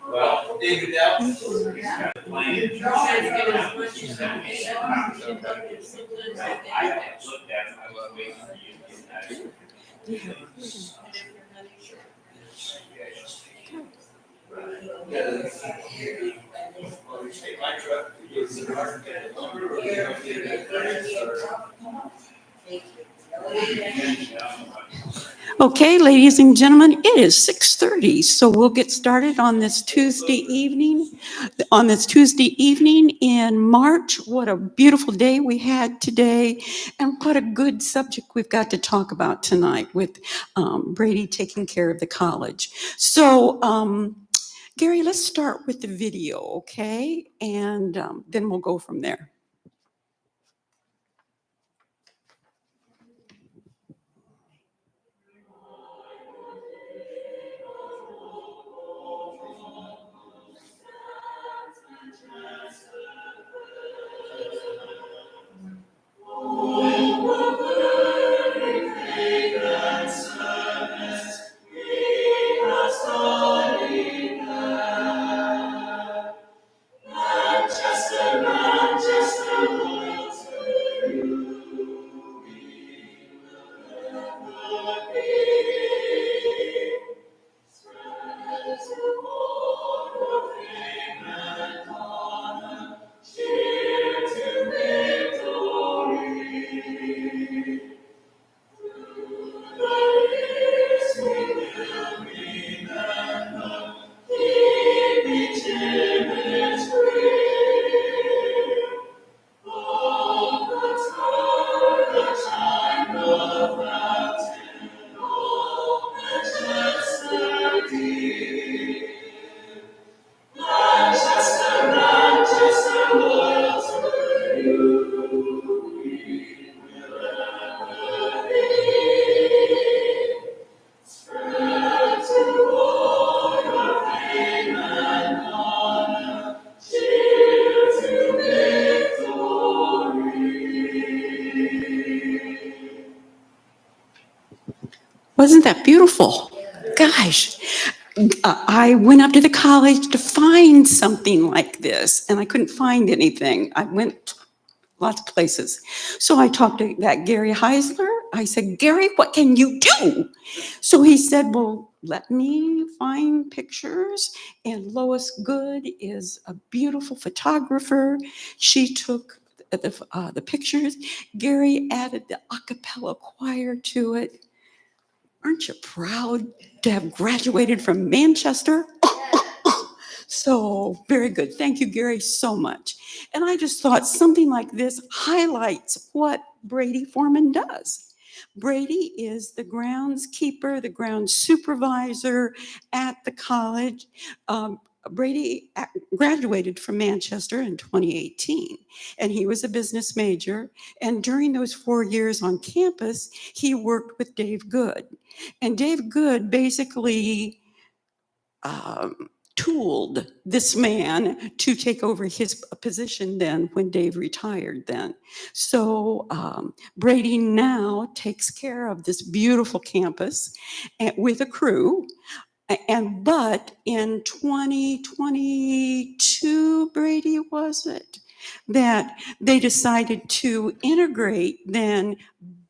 Well, David out. Okay, ladies and gentlemen, it is 6:30, so we'll get started on this Tuesday evening. On this Tuesday evening in March, what a beautiful day we had today, and what a good subject we've got to talk about tonight with Brady taking care of the college. So, Gary, let's start with the video, okay? And then we'll go from there. Wasn't that beautiful? Gosh, I went up to the college to find something like this, and I couldn't find anything. I went lots of places. So I talked to that Gary Heisler. I said, Gary, what can you do? So he said, well, let me find pictures. And Lois Good is a beautiful photographer. She took the pictures. Gary added the a cappella choir to it. Aren't you proud to have graduated from Manchester? So very good. Thank you, Gary, so much. And I just thought something like this highlights what Brady Foreman does. Brady is the groundskeeper, the grounds supervisor at the college. Brady graduated from Manchester in 2018, and he was a business major. And during those 4 years on campus, he worked with Dave Good. And Dave Good basically tooled this man to take over his position then when Dave retired then. So Brady now takes care of this beautiful campus with a crew. But in 2022, Brady, was it, that they decided to integrate then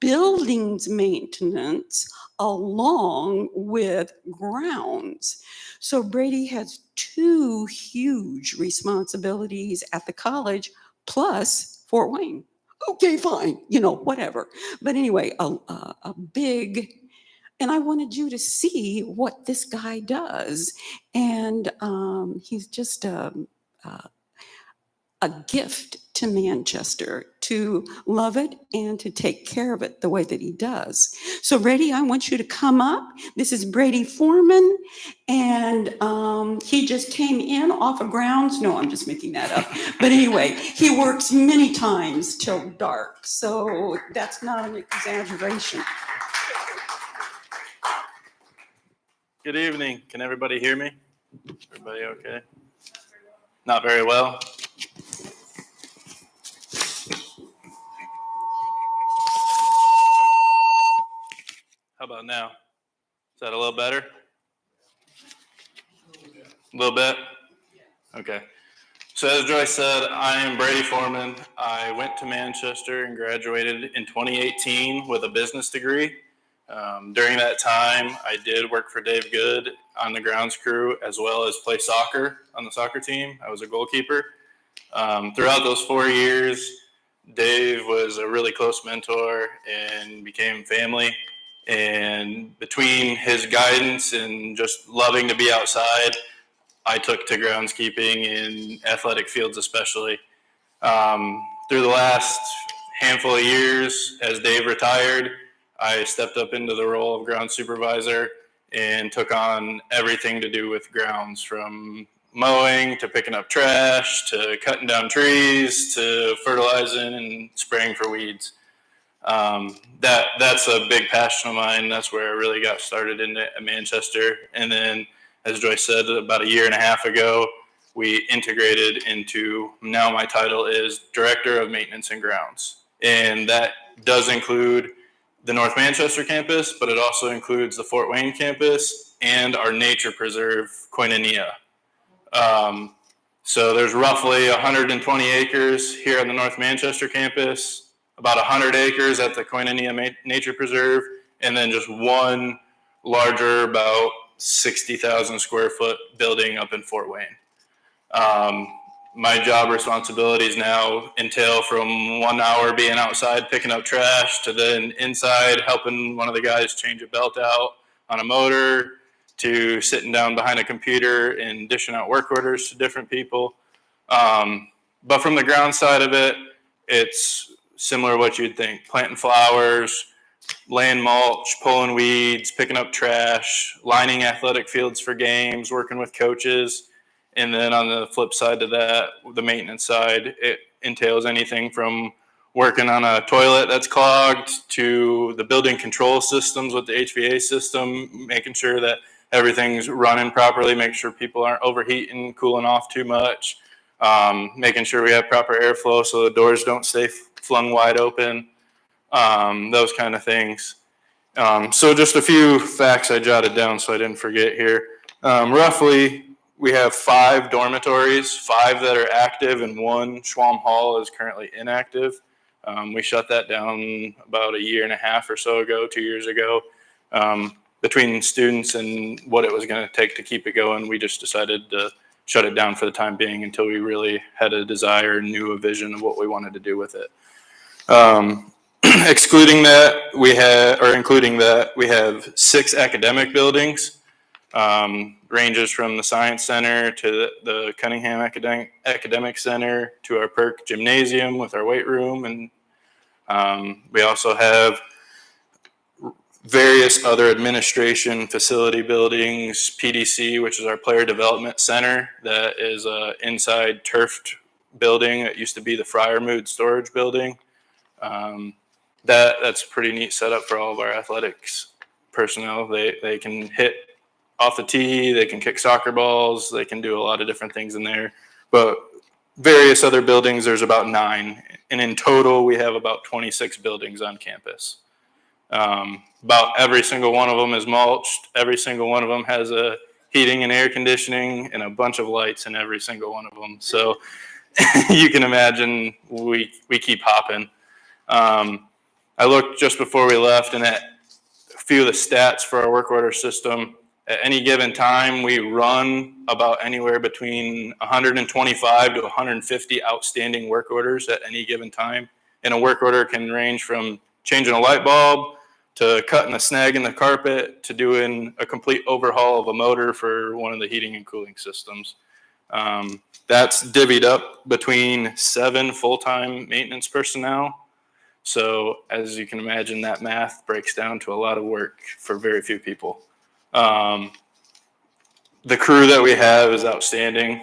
buildings maintenance along with grounds. So Brady has two huge responsibilities at the college plus Fort Wayne. Okay, fine, whatever. But anyway, a big, and I wanted you to see what this guy does. And he's just a gift to Manchester to love it and to take care of it the way that he does. So Brady, I want you to come up. This is Brady Foreman, and he just came in off of grounds. No, I'm just making that up. But anyway, he works many times till dark, so that's not an exaggeration. Good evening. Can everybody hear me? Everybody okay? Not very well? How about now? Is that a little better? A little bit? Okay. So as Joyce said, I am Brady Foreman. I went to Manchester and graduated in 2018 with a business degree. During that time, I did work for Dave Good on the grounds crew as well as play soccer on the soccer team. I was a goalkeeper. Throughout those 4 years, Dave was a really close mentor and became family. And between his guidance and just loving to be outside, I took to groundskeeping in athletic fields especially. Through the last handful of years, as Dave retired, I stepped up into the role of ground supervisor and took on everything to do with grounds, from mowing to picking up trash to cutting down trees to fertilizing and spraying for weeds. That's a big passion of mine. That's where I really got started in Manchester. And then, as Joyce said, about a year and a half ago, we integrated into, now my title is Director of Maintenance and Grounds. And that does include the North Manchester campus, but it also includes the Fort Wayne campus and our nature preserve, Koinonia. So there's roughly 120 acres here on the North Manchester campus, about 100 acres at the Koinonia Nature Preserve, and then just one larger, about 60,000 square foot building up in Fort Wayne. My job responsibilities now entail from 1 hour being outside picking up trash to then inside helping one of the guys change a belt out on a motor, to sitting down behind a computer and dishing out work orders to different people. But from the ground side of it, it's similar to what you'd think. Planting flowers, laying mulch, pulling weeds, picking up trash, lining athletic fields for games, working with coaches. And then on the flip side to that, the maintenance side, it entails anything from working on a toilet that's clogged to the building control systems with the HVA system, making sure that everything's running properly, make sure people aren't overheating, cooling off too much, making sure we have proper airflow so the doors don't stay flung wide open, those kind of things. So just a few facts I jotted down so I didn't forget here. Roughly, we have 5 dormitories, 5 that are active, and 1 Schwalm Hall is currently inactive. We shut that down about a year and a half or so ago, 2 years ago. Between students and what it was going to take to keep it going, we just decided to shut it down for the time being until we really had a desire and knew a vision of what we wanted to do with it. Including that, we have 6 academic buildings. Ranges from the Science Center to the Cunningham Academic Center to our Perk Gymnasium with our weight room. And we also have various other administration facility buildings, PDC, which is our Player Development Center, that is an inside turfed building. It used to be the Friarmood Storage Building. That's a pretty neat setup for all of our athletics personnel. They can hit off the tee, they can kick soccer balls, they can do a lot of different things in there. But various other buildings, there's about 9. And in total, we have about 26 buildings on campus. About every single one of them is mulched. Every single one of them has a heating and air conditioning and a bunch of lights in every single one of them. So you can imagine we keep hopping. I looked just before we left, and at a few of the stats for our work order system, at any given time, we run about anywhere between 125 to 150 outstanding work orders at any given time. And a work order can range from changing a light bulb to cutting a snag in the carpet to doing a complete overhaul of a motor for one of the heating and cooling systems. That's divvied up between 7 full-time maintenance personnel. So as you can imagine, that math breaks down to a lot of work for very few people. The crew that we have is outstanding,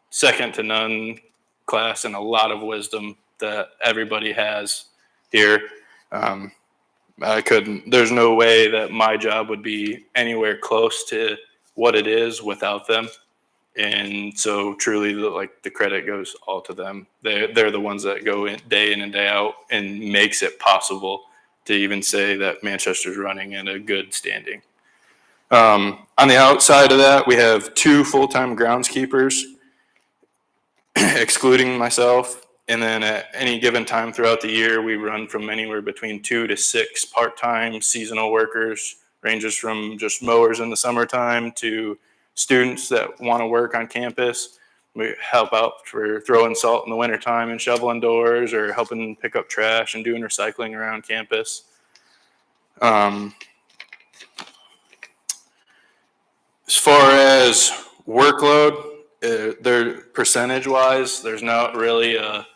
second to none class, and a lot of wisdom that everybody has here. There's no way that my job would be anywhere close to what it is without them. And so truly the credit goes all to them. They're the ones that go in and day out and makes it possible to even say that Manchester's running in a good standing. On the outside of that, we have 2 full-time groundskeepers, excluding myself. And then at any given time throughout the year, we run from anywhere between 2 to 6 part-time seasonal workers, ranges from just mowers in the summertime to students that want to work on campus. We help out for throwing salt in the wintertime and shoveling doors, or helping pick up trash and doing recycling around campus. As far as workload, they're percentage-wise, there's not really a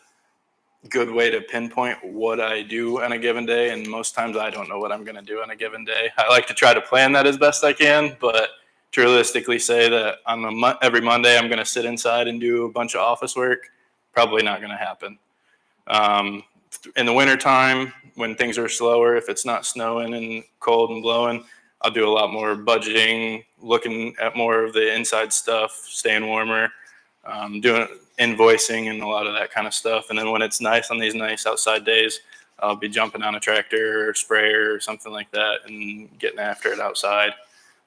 good way to pinpoint what I do on a given day, and most times I don't know what I'm going to do on a given day. I like to try to plan that as best I can, but to realistically say that on every Monday I'm going to sit inside and do a bunch of office work, probably not going to happen. In the wintertime, when things are slower, if it's not snowing and cold and blowing, I'll do a lot more budgeting, looking at more of the inside stuff, staying warmer, doing invoicing and a lot of that kind of stuff. And then when it's nice on these nice outside days, I'll be jumping on a tractor or sprayer or something like that and getting after it outside.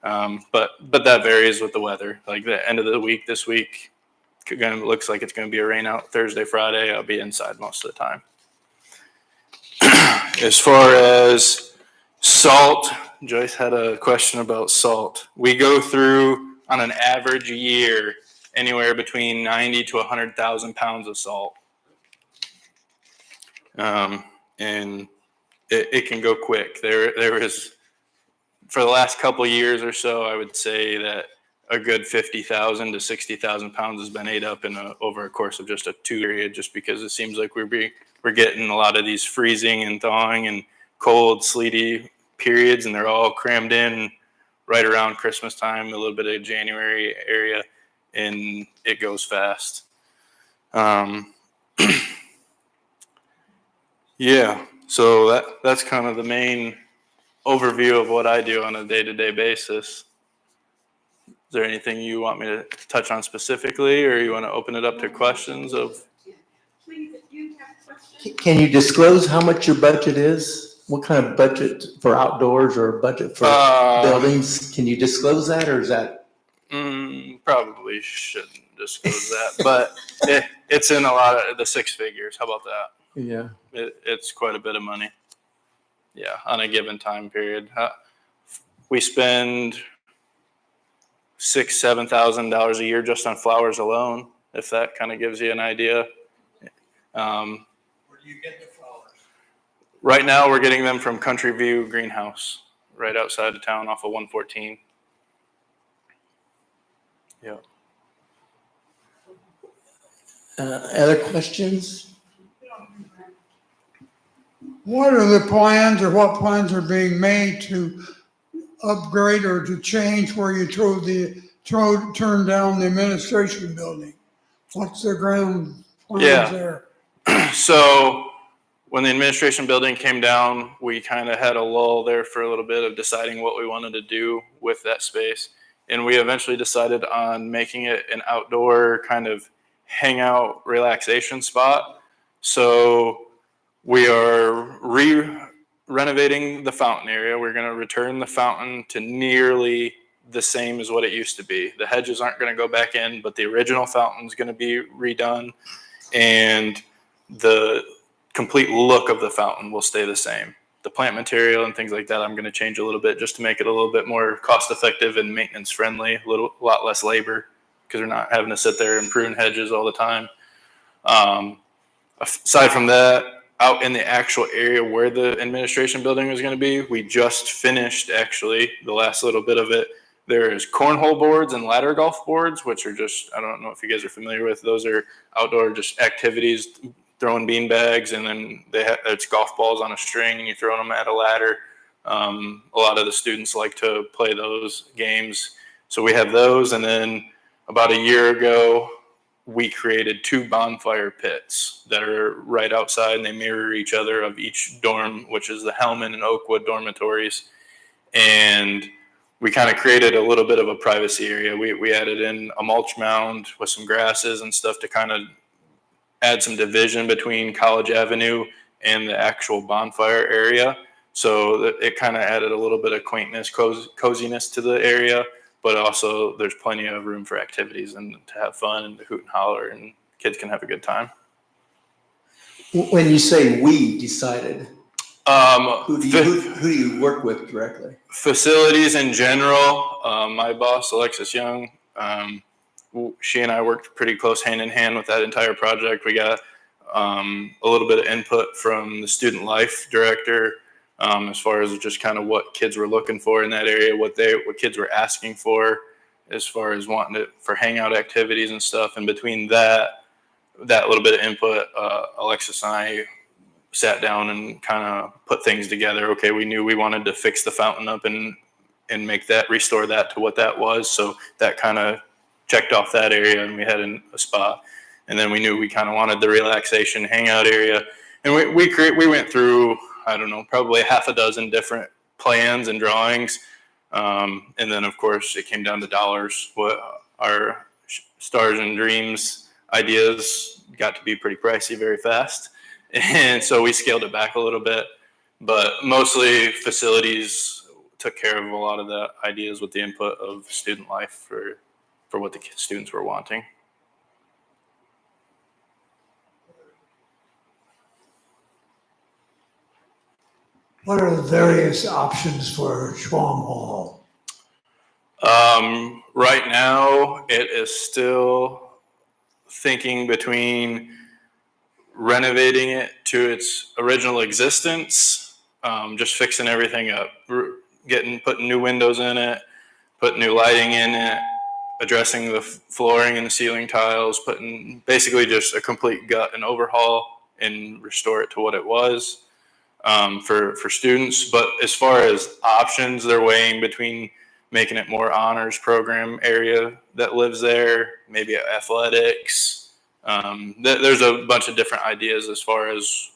But that varies with the weather. Like the end of the week this week, looks like it's going to be a rain out Thursday, Friday. I'll be inside most of the time. As far as salt, Joyce had a question about salt. We go through on an average year anywhere between 90 to 100,000 pounds of salt. And it can go quick. There is, for the last couple of years or so, I would say that a good 50,000 to 60,000 pounds has been ate up over a course of just a 2 period, just because it seems like we're getting a lot of these freezing and thawing and cold, sleety periods, and they're all crammed in right around Christmas time, a little bit of January area, and it goes fast. Yeah, so that's kind of the main overview of what I do on a day-to-day basis. Is there anything you want me to touch on specifically, or you want to open it up to questions of? Please, if you have questions. Can you disclose how much your budget is? What kind of budget for outdoors or budget for buildings? Can you disclose that, or is that? Probably shouldn't disclose that, but it's in a lot of the 6 figures. How about that? Yeah. It's quite a bit of money. Yeah, on a given time period. We spend $6,000-$7,000 a year just on flowers alone, if that kind of gives you an idea. Where do you get the flowers? Right now, we're getting them from Country View Greenhouse, right outside of town off of 114. Yeah. Other questions? What are the plans, or what plans are being made to upgrade or to change where you turn down the administration building? What's the ground plans there? So when the administration building came down, we kind of had a lull there for a little bit of deciding what we wanted to do with that space. And we eventually decided on making it an outdoor kind of hangout relaxation spot. So we are renovating the fountain area. We're going to return the fountain to nearly the same as what it used to be. The hedges aren't going to go back in, but the original fountain is going to be redone, and the complete look of the fountain will stay the same. The plant material and things like that I'm going to change a little bit, just to make it a little bit more cost effective and maintenance friendly, a lot less labor, because we're not having to sit there and prune hedges all the time. Aside from that, out in the actual area where the administration building was going to be, we just finished actually the last little bit of it. There's cornhole boards and ladder golf boards, which are just, I don't know if you guys are familiar with, those are outdoor just activities, throwing bean bags, and then it's golf balls on a string and you throw them at a ladder. A lot of the students like to play those games. So we have those, and then about a year ago, we created 2 bonfire pits that are right outside, and they mirror each other of each dorm, which is the Hellman and Oakwood dormitories. And we kind of created a little bit of a privacy area. We added in a mulch mound with some grasses and stuff to kind of add some division between College Avenue and the actual bonfire area. So that it kind of added a little bit of quaintness, coziness to the area, but also there's plenty of room for activities and to have fun and to hoot and holler, and kids can have a good time. When you say we decided, who do you work with directly? Facilities in general. My boss, Alexis Young, she and I worked pretty close hand in hand with that entire project. We got a little bit of input from the student life director as far as just kind of what kids were looking for in that area, what kids were asking for as far as wanting it for hangout activities and stuff. And between that little bit of input, Alexis and I sat down and kind of put things together. Okay, we knew we wanted to fix the fountain up and restore that to what that was. So that kind of checked off that area, and we had a spot. And then we knew we kind of wanted the relaxation hangout area. And we went through, I don't know, probably half a dozen different plans and drawings. And then, of course, it came down to dollars. What our stars and dreams ideas got to be pretty pricey very fast. And so we scaled it back a little bit. But mostly facilities took care of a lot of the ideas with the input of student life for what the students were wanting. What are the various options for Schwam Hall? Right now, it is still thinking between renovating it to its original existence, just fixing everything up, putting new windows in it, putting new lighting in it, addressing the flooring and the ceiling tiles, putting basically just a complete gut and overhaul and restore it to what it was for students. But as far as options, they're weighing between making it more honors program area that lives there, maybe athletics. There's a bunch of different ideas as far as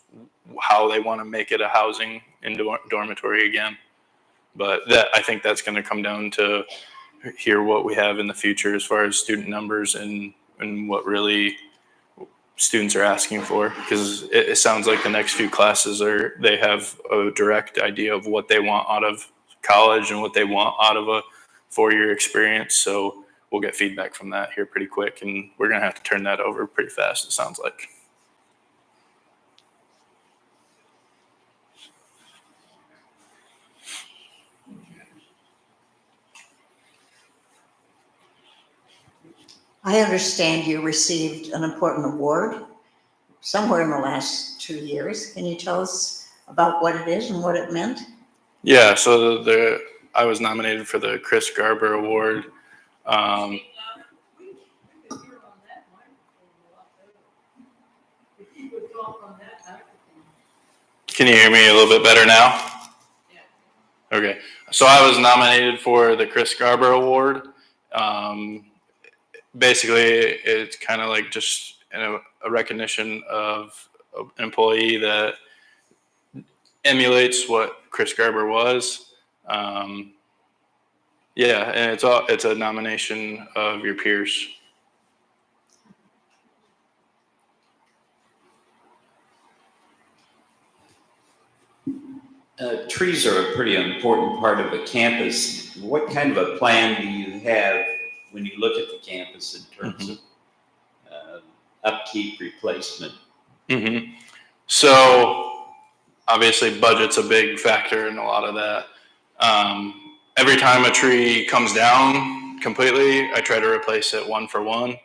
how they want to make it a housing and dormitory again. But I think that's going to come down to hear what we have in the future as far as student numbers and what really students are asking for, because it sounds like the next few classes they have a direct idea of what they want out of college and what they want out of a 4-year experience. So we'll get feedback from that here pretty quick, and we're going to have to turn that over pretty fast, it sounds like. I understand you received an important award somewhere in the last 2 years. Can you tell us about what it is and what it meant? Yeah, so I was nominated for the Chris Garber Award. Can you hear me a little bit better now? Okay, so I was nominated for the Chris Garber Award. Basically, it's kind of like just a recognition of an employee that emulates what Chris Garber was. Yeah, and it's a nomination of your peers. Trees are a pretty important part of a campus. What kind of a plan do you have when you look at the campus in terms of upkeep, replacement? Mm-hmm. So obviously budget's a big factor in a lot of that. Every time a tree comes down completely, I try to replace it one for one.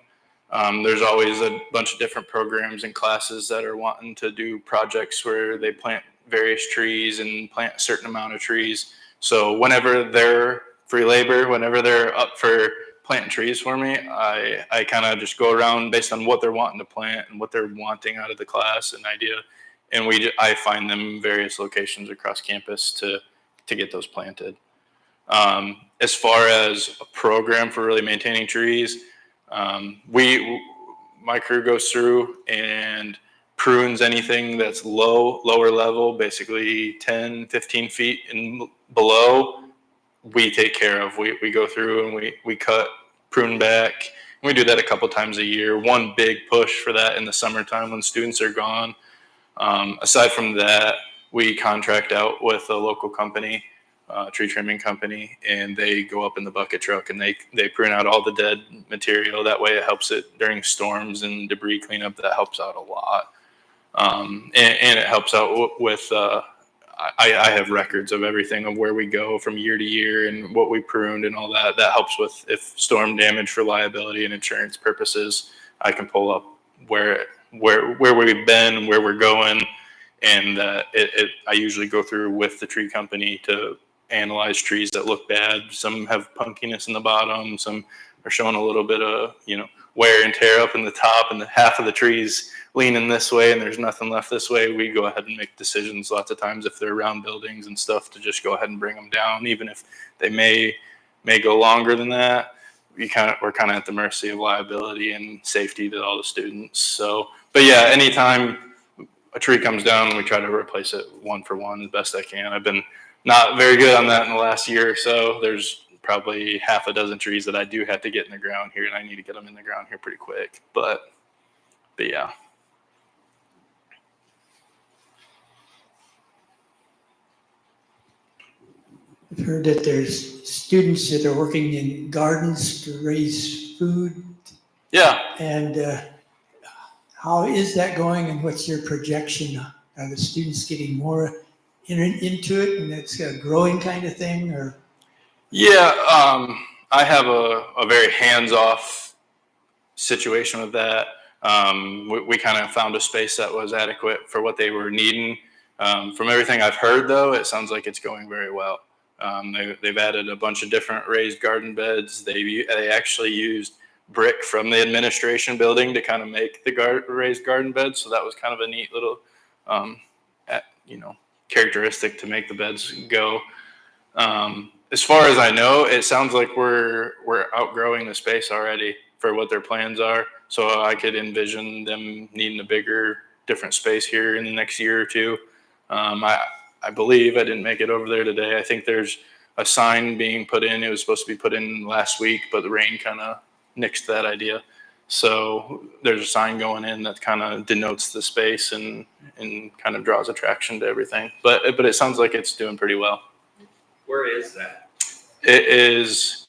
There's always a bunch of different programs and classes that are wanting to do projects where they plant various trees and plant a certain amount of trees. So whenever they're free labor, whenever they're up for planting trees for me, I kind of just go around based on what they're wanting to plant and what they're wanting out of the class and idea. And I find them various locations across campus to get those planted. As far as a program for really maintaining trees, my crew goes through and prunes anything that's lower level, basically 10, 15 feet and below, we take care of. We go through and we cut, prune back. We do that a couple times a year. One big push for that in the summertime when students are gone. Aside from that, we contract out with a local company, tree trimming company, and they go up in the bucket truck and they prune out all the dead material. That way it helps it during storms and debris cleanup. That helps out a lot. And it helps out with, I have records of everything of where we go from year to year and what we pruned and all that. That helps with if storm damage for liability and insurance purposes. I can pull up where we've been, where we're going, and I usually go through with the tree company to analyze trees that look bad. Some have punkiness in the bottom, some are showing a little bit of wear and tear up in the top, and half of the trees leaning this way and there's nothing left this way. We go ahead and make decisions lots of times if they're around buildings and stuff to just go ahead and bring them down, even if they may go longer than that. We're kind of at the mercy of liability and safety to all the students. So, but yeah, anytime a tree comes down, we try to replace it one for one as best I can. I've been not very good on that in the last year or so. There's probably half a dozen trees that I do have to get in the ground here, and I need to get them in the ground here pretty quick. But yeah. I've heard that there's students that are working in gardens to raise food. Yeah. And how is that going and what's your projection? Are the students getting more into it and it's a growing kind of thing, or? Yeah, I have a very hands-off situation with that. We kind of found a space that was adequate for what they were needing. From everything I've heard, though, it sounds like it's going very well. They've added a bunch of different raised garden beds. They actually used brick from the administration building to kind of make the raised garden beds. So that was kind of a neat little, characteristic to make the beds go. As far as I know, it sounds like we're outgrowing the space already for what their plans are. So I could envision them needing a bigger, different space here in the next year or two. I believe I didn't make it over there today. I think there's a sign being put in. It was supposed to be put in last week, but the rain kind of nixed that idea. So there's a sign going in that kind of denotes the space and kind of draws attraction to everything. But it sounds like it's doing pretty well. Where is that? It's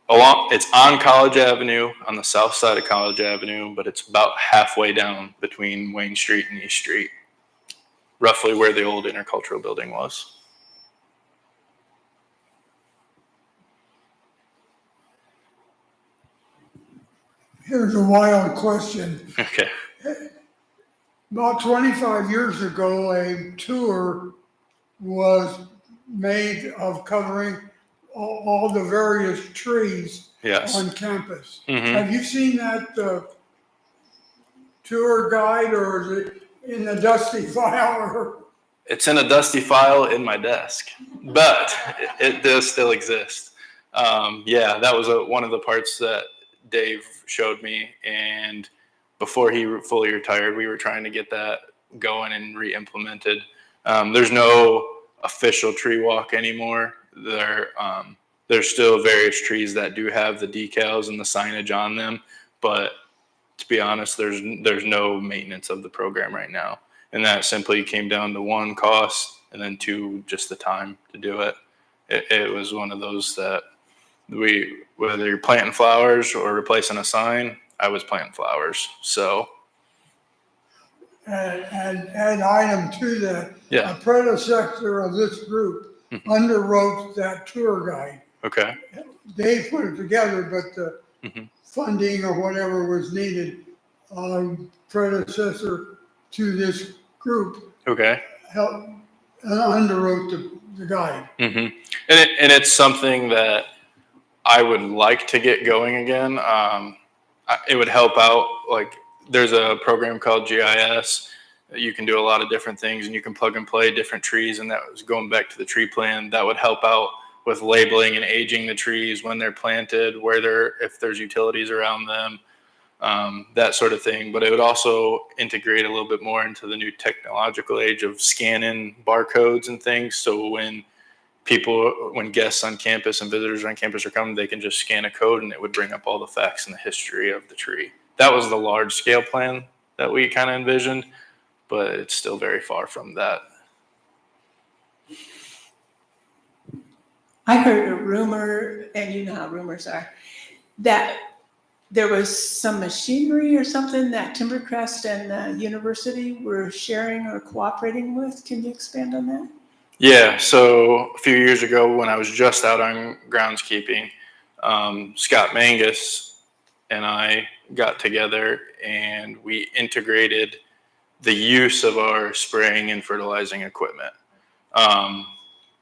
on College Avenue, on the south side of College Avenue, but it's about halfway down between Wayne Street and East Street, roughly where the old intercultural building was. Here's a wild question. Okay. About 25 years ago, a tour was made of covering all the various trees Yes. on campus. Mm-hmm. Have you seen that tour guide, or is it in the dusty file? It's in a dusty file in my desk, but it does still exist. Yeah, that was one of the parts that Dave showed me, and before he fully retired, we were trying to get that going and re-implemented. There's no official tree walk anymore. There's still various trees that do have the decals and the signage on them, but to be honest, there's no maintenance of the program right now. And that simply came down to one, cost, and then two, just the time to do it. It was one of those that whether you're planting flowers or replacing a sign, I was planting flowers. So. And add item to that. Yeah. A predecessor of this group underwrote that tour guide. Okay. They put it together, but the funding or whatever was needed, predecessor to this group. Okay. Helped underwrote the guide. And it's something that I would like to get going again. It would help out. Like, there's a program called GIS. You can do a lot of different things, and you can plug and play different trees. And that was going back to the tree plan. That would help out with labeling and aging the trees when they're planted, if there's utilities around them, that sort of thing. But it would also integrate a little bit more into the new technological age of scanning barcodes and things. So when people, when guests on campus and visitors on campus are coming, they can just scan a code and it would bring up all the facts and the history of the tree. That was the large scale plan that we kind of envisioned, but it's still very far from that. I heard a rumor, and you know how rumors are, that there was some machinery or something that Timbercrest and the university were sharing or cooperating with. Can you expand on that? Yeah, so a few years ago when I was just out on groundskeeping, Scott Mangus and I got together and we integrated the use of our spraying and fertilizing equipment.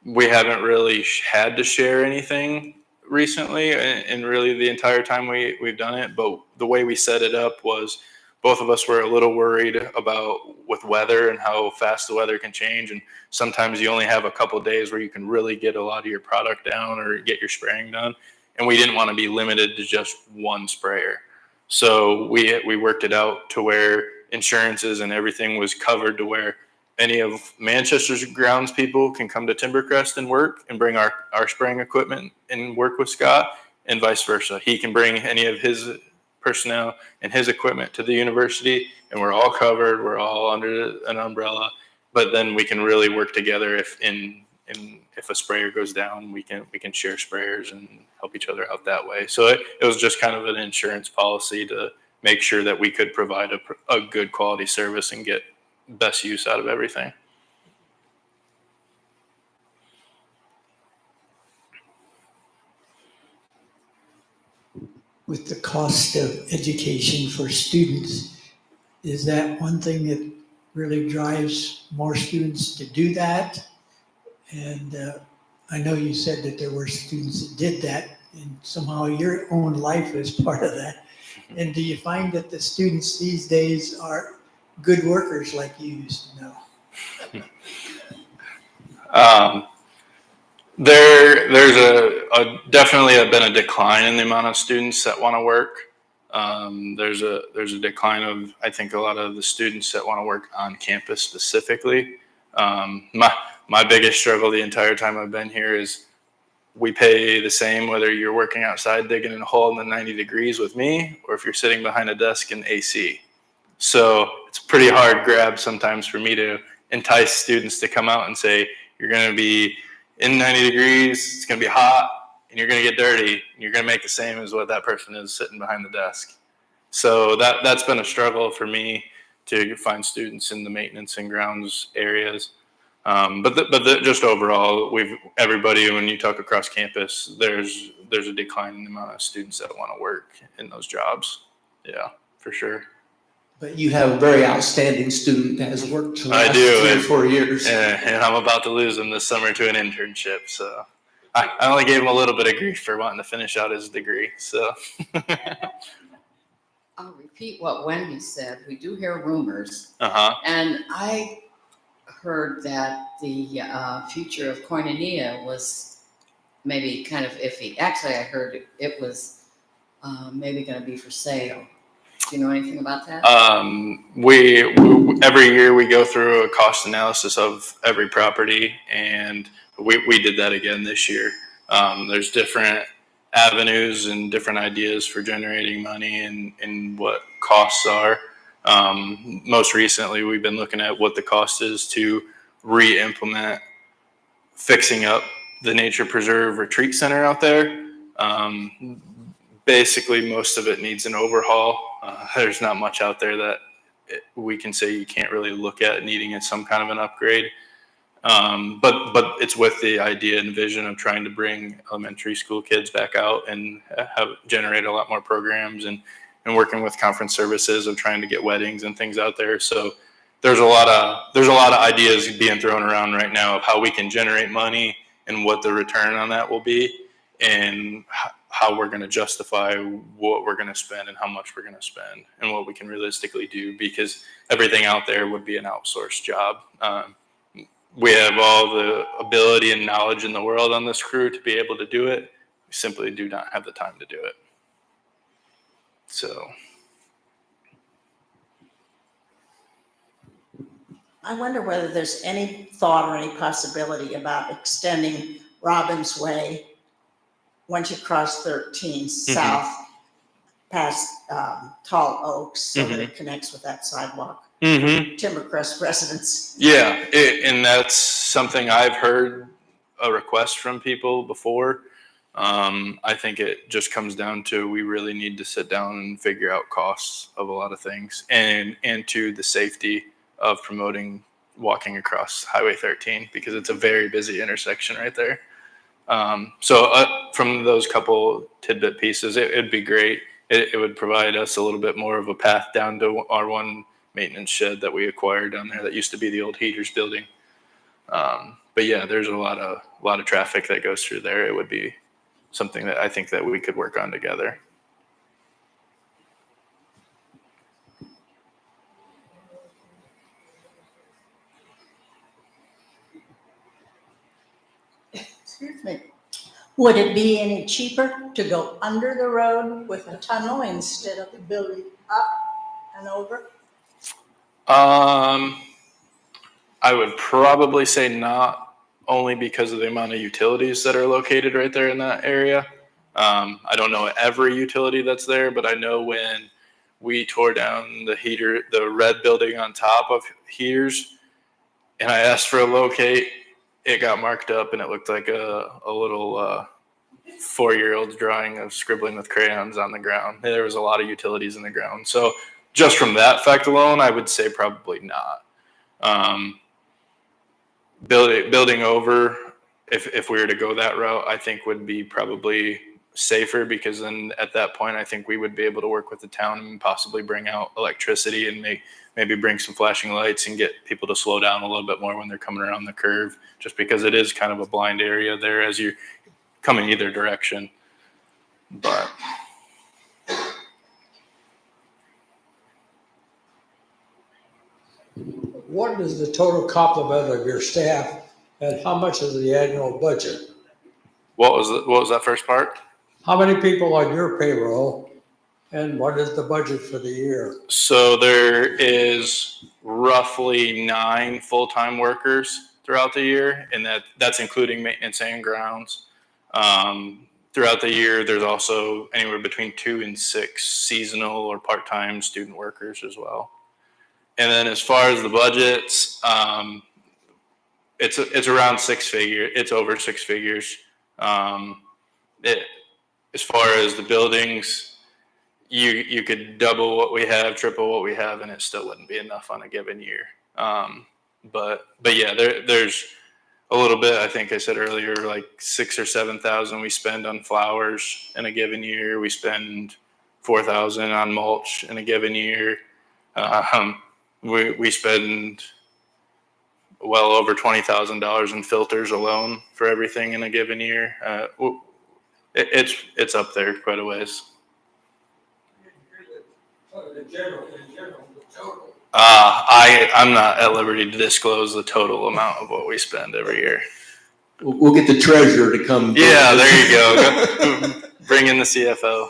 We haven't really had to share anything recently, and really the entire time we've done it, but the way we set it up was both of us were a little worried about with weather and how fast the weather can change, and sometimes you only have a couple of days where you can really get a lot of your product down or get your spraying done, and we didn't want to be limited to just one sprayer. So we worked it out to where insurances and everything was covered to where any of Manchester's grounds people can come to Timbercrest and work and bring our spraying equipment and work with Scott, and vice versa. He can bring any of his personnel and his equipment to the university, and we're all covered. We're all under an umbrella, but then we can really work together if if a sprayer goes down, we can share sprayers and help each other out that way. So it was just kind of an insurance policy to make sure that we could provide a good quality service and get best use out of everything. With the cost of education for students, is that one thing that really drives more students to do that? And I know you said that there were students that did that, and somehow your own life is part of that. And do you find that the students these days are good workers like you used to know? There's definitely been a decline in the amount of students that want to work. There's a decline of, I think, a lot of the students that want to work on campus specifically. My biggest struggle the entire time I've been here is we pay the same whether you're working outside digging in a hole in the 90 degrees with me or if you're sitting behind a desk in AC. So it's a pretty hard grab sometimes for me to entice students to come out and say, you're going to be in 90 degrees, it's going to be hot, and you're going to get dirty, and you're going to make the same as what that person is sitting behind the desk. So that's been a struggle for me to find students in the maintenance and grounds areas. But just overall, everybody, when you talk across campus, there's a decline in the amount of students that want to work in those jobs. Yeah, for sure. But you have a very outstanding student that has worked for the I last do, 3 or 4 years. And I'm about to lose him this summer to an internship. So I only gave him a little bit of grief for wanting to finish out his degree. So I'll repeat what Wendy said. We do hear rumors. uh-huh. And I heard that the future of Koinonia was maybe kind of iffy. Actually, I heard it was maybe going to be for sale. Do you know anything about that? We every year we go through a cost analysis of every property, and we did that again this year. There's different avenues and different ideas for generating money and what costs are. Most recently, we've been looking at what the cost is to re-implement fixing up the nature preserve retreat center out there. Basically, most of it needs an overhaul. There's not much out there that we can say you can't really look at needing some kind of an upgrade. But it's with the idea and vision of trying to bring elementary school kids back out and generate a lot more programs and working with conference services of trying to get weddings and things out there. So there's a lot of ideas being thrown around right now of how we can generate money and what the return on that will be, and how we're going to justify what we're going to spend and how much we're going to spend and what we can realistically do, because everything out there would be an outsourced job. We have all the ability and knowledge in the world on this crew to be able to do it. We simply do not have the time to do it. So I wonder whether there's any thought or any possibility about extending Robbins Way, once you cross 13 south past Tall Oaks, so that it connects with that sidewalk. Timbercrest residents. Yeah, and that's something I've heard a request from people before. I think it just comes down to we really need to sit down and figure out costs of a lot of things, and to the safety of promoting walking across Highway 13, because it's a very busy intersection right there. So from those couple tidbit pieces, it'd be great. It would provide us a little bit more of a path down to our one maintenance shed that we acquired down there that used to be the old heaters building. But yeah, there's a lot of traffic that goes through there. It would be something that I think that we could work on together. Excuse me. Would it be any cheaper to go under the road with a tunnel instead of building up and over? I would probably say not, only because of the amount of utilities that are located right there in that area. I don't know every utility that's there, but I know when we tore down the red building on top of heaters, and I asked for a locate, it got marked up and it looked like a little 4-year-old's drawing of scribbling with crayons on the ground. There was a lot of utilities in the ground. So just from that fact alone, I would say probably not. Building over, if we were to go that route, I think would be probably safer, because then at that point, I think we would be able to work with the town and possibly bring out electricity and maybe bring some flashing lights and get people to slow down a little bit more when they're coming around the curve, just because it is kind of a blind area there as you come in either direction. But what is the total complement of your staff, and how much is the annual budget? what was that first part? How many people on your payroll, and what is the budget for the year? So there is roughly 9 full-time workers throughout the year, and that's including maintenance and grounds. Throughout the year, there's also anywhere between 2 and 6 seasonal or part-time student workers as well. And then as far as the budgets, it's around 6 figures. It's over 6 figures. As far as the buildings, you could double what we have, triple what we have, and it still wouldn't be enough on a given year. But yeah, there's a little bit. I think I said earlier, like 6,000 or 7,000 we spend on flowers in a given year. We spend 4,000 on mulch in a given year. We spend well over $20,000 in filters alone for everything in a given year. It's up there quite a ways. I'm not at liberty to disclose the total amount of what we spend every year. We'll get the treasurer to come. Yeah, there you go. Bring in the CFO.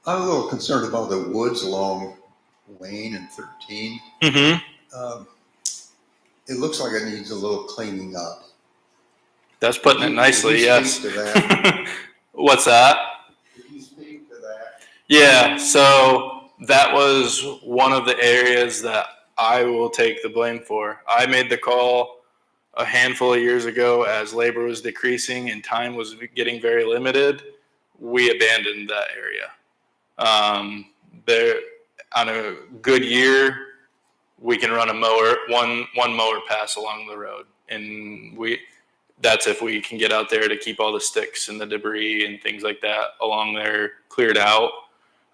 I'm a little concerned about the woods along Wayne and 13. Mm-hmm. It looks like it needs a little cleaning up. That's putting it nicely, Can you yes. speak to that? What's that? Could you speak to that? Yeah, so that was one of the areas that I will take the blame for. I made the call a handful of years ago as labor was decreasing and time was getting very limited. We abandoned that area. There, on a good year, we can run a mower, one mower pass along the road, and that's if we can get out there to keep all the sticks and the debris and things like that along there cleared out.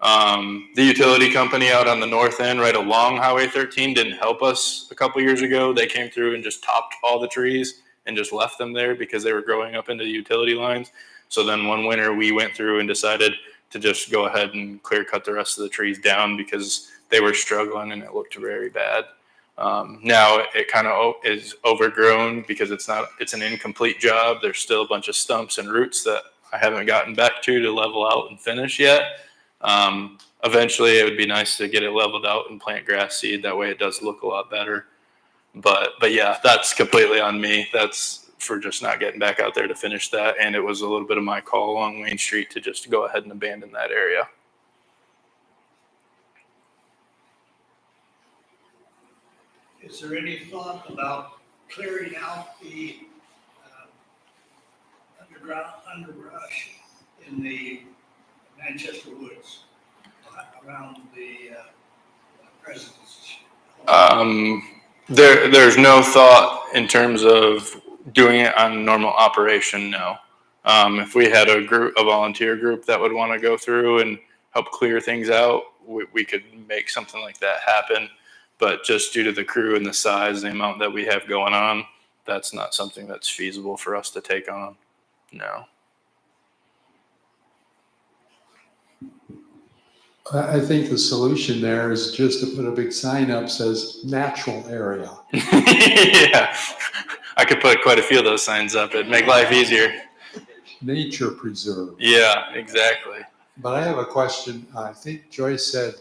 The utility company out on the north end, right along Highway 13, didn't help us a couple years ago. They came through and just topped all the trees and just left them there because they were growing up into the utility lines. So then one winter we went through and decided to just go ahead and clear cut the rest of the trees down because they were struggling and it looked very bad. Now it kind of is overgrown because it's an incomplete job. There's still a bunch of stumps and roots that I haven't gotten back to level out and finish yet. Eventually, it would be nice to get it leveled out and plant grass seed. That way, it does look a lot better. But yeah, that's completely on me. That's for just not getting back out there to finish that. And it was a little bit of my call along Wayne Street to just go ahead and abandon that area. Is there any thought about clearing out the underbrush in the Manchester woods around the residence? There's no thought in terms of doing it on a normal operation. No. If we had a volunteer group that would want to go through and help clear things out, we could make something like that happen. But just due to the crew and the size, the amount that we have going on, that's not something that's feasible for us to take on. No. I think the solution there is just to put a big sign up says natural area. Yeah, I could put quite a few of those signs up. It'd make life easier. Nature preserve. Yeah, exactly. But I have a question. I think Joyce said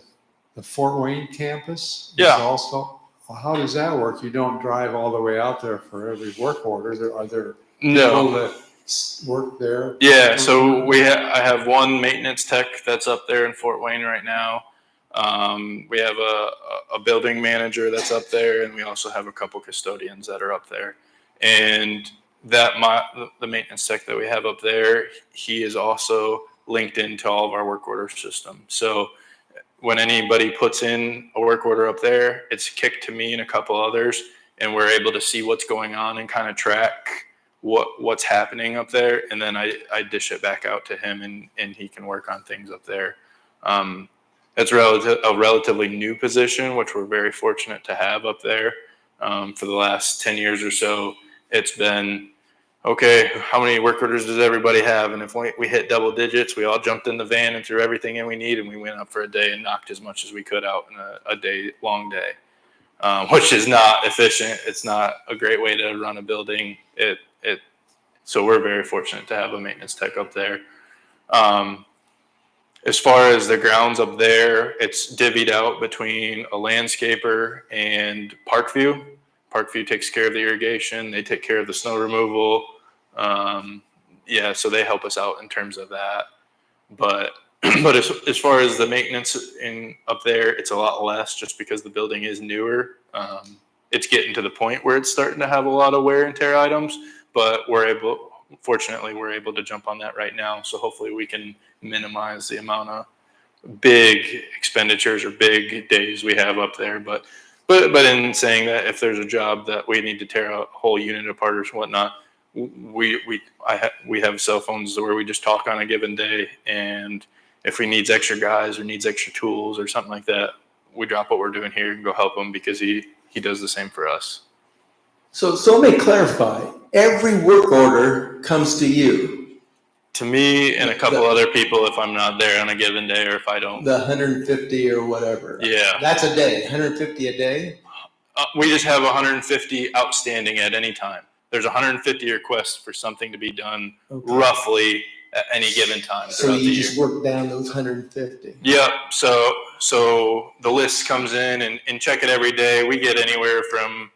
the Fort Wayne campus Yeah. is also. Well, how does that work? You don't drive all the way out there for every work order. Are there people that work there? Yeah, so I have one maintenance tech that's up there in Fort Wayne right now. We have a building manager that's up there, and we also have a couple custodians that are up there. And the maintenance tech that we have up there, he is also linked into all of our work order system. So when anybody puts in a work order up there, it's kicked to me and a couple others, and we're able to see what's going on and kind of track what's happening up there. And then I dish it back out to him, and he can work on things up there. It's a relatively new position, which we're very fortunate to have up there. For the last 10 years or so, it's been, okay, how many work orders does everybody have? And if we hit double digits, we all jumped in the van and threw everything in we need, and we went up for a day and knocked as much as we could out in a long day, which is not efficient. It's not a great way to run a building. So we're very fortunate to have a maintenance tech up there. As far as the grounds up there, it's divvied out between a landscaper and Parkview. Parkview takes care of the irrigation. They take care of the snow removal. So they help us out in terms of that. But as far as the maintenance up there, it's a lot less just because the building is newer. It's getting to the point where it's starting to have a lot of wear and tear items, but fortunately, we're able to jump on that right now. So hopefully we can minimize the amount of big expenditures or big days we have up there. But in saying that, if there's a job that we need to tear a whole unit apart or whatnot, we have cell phones where we just talk on a given day, and if he needs extra guys or needs extra tools or something like that, we drop what we're doing here and go help him, because he does the same for us. So let me clarify. Every work order comes to you. To me and a couple other people if I'm not there on a given day, or if I don't. The 150 or whatever. Yeah. That's a day. 150 a day? We just have 150 outstanding at any time. There's 150 requests for something to be done roughly at any given time. So you just work down those 150. Yep. So the list comes in and check it every day. We get anywhere from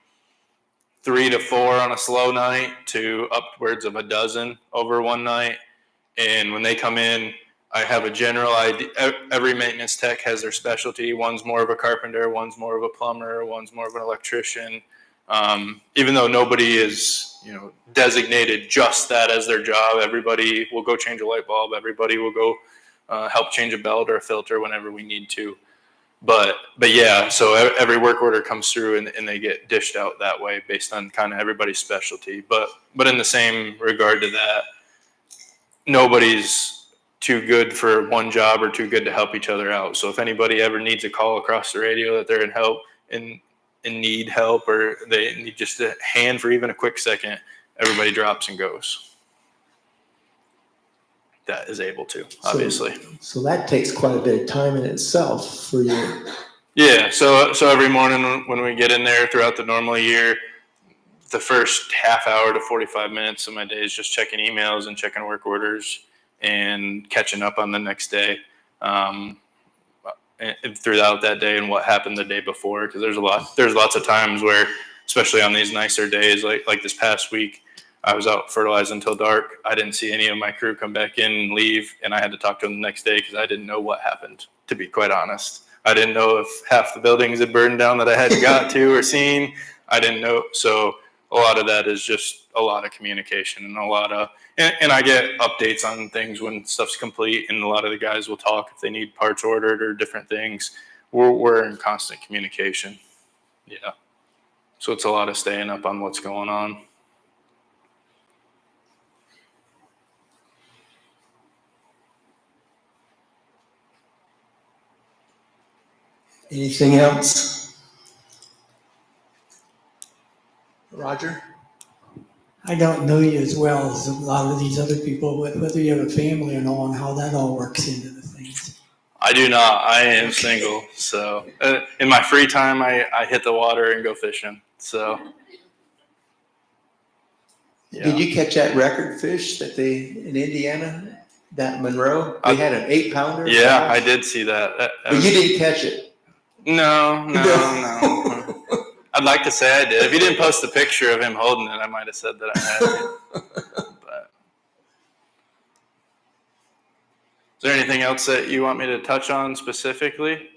3 to 4 on a slow night to upwards of a dozen over one night. And when they come in, I have a general idea. Every maintenance tech has their specialty. One's more of a carpenter, one's more of a plumber, one's more of an electrician. Even though nobody is, designated just that as their job, everybody will go change a light bulb. Everybody will go help change a belt or a filter whenever we need to. But yeah, so every work order comes through and they get dished out that way based on kind of everybody's specialty. But in the same regard to that, nobody's too good for one job or too good to help each other out. So if anybody ever needs a call across the radio that they're in need help, or they need just a hand for even a quick second, everybody drops and goes. That is able to, obviously. So that takes quite a bit of time in itself for you. Yeah. So every morning when we get in there throughout the normal year, the first half hour to 45 minutes of my day is just checking emails and checking work orders and catching up on the next day. um, and throughout that day and what happened the day before. Because there's lots of times where, especially on these nicer days, like this past week, I was out fertilizing until dark. I didn't see any of my crew come back in and leave, and I had to talk to them the next day because I didn't know what happened, to be quite honest. I didn't know if half the buildings had burned down that I hadn't got to or seen. I didn't know. So a lot of that is just a lot of communication and a lot of, and I get updates on things when stuff's complete, and a lot of the guys will talk if they need parts ordered or different things. We're in constant communication. Yeah. So it's a lot of staying up on what's going on. Anything else? Roger? I don't know you as well as a lot of these other people, whether you have a family or not, and how that all works into the things. I do not. I am single. So in my free time, I hit the water and go fishing. So. Yeah. Did you catch that record fish that in Indiana, that Monroe? They had an 8-pounder. Yeah, I did see that. But you didn't catch it. No. I'd like to say I did. If you didn't post a picture of him holding it, I might have said that I had it. But is there anything else that you want me to touch on specifically?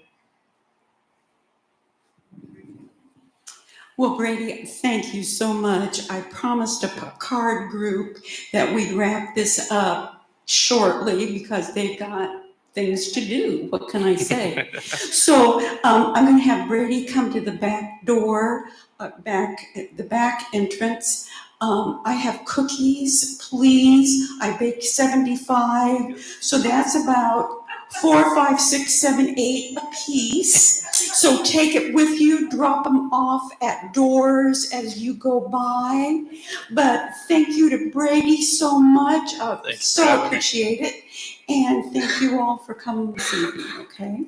Well, Brady, thank you so much. I promised a card group that we'd wrap this up shortly because they've got things to do. What can I say? So I'm going to have Brady come to the back door, the back entrance. I have cookies, please. I bake 75. So that's about 4, 5, 6, 7, 8 a piece. So take it with you, drop them off at doors as you go by. But thank you to Brady so much. Thanks So appreciate it. And thank you all for coming this evening, okay?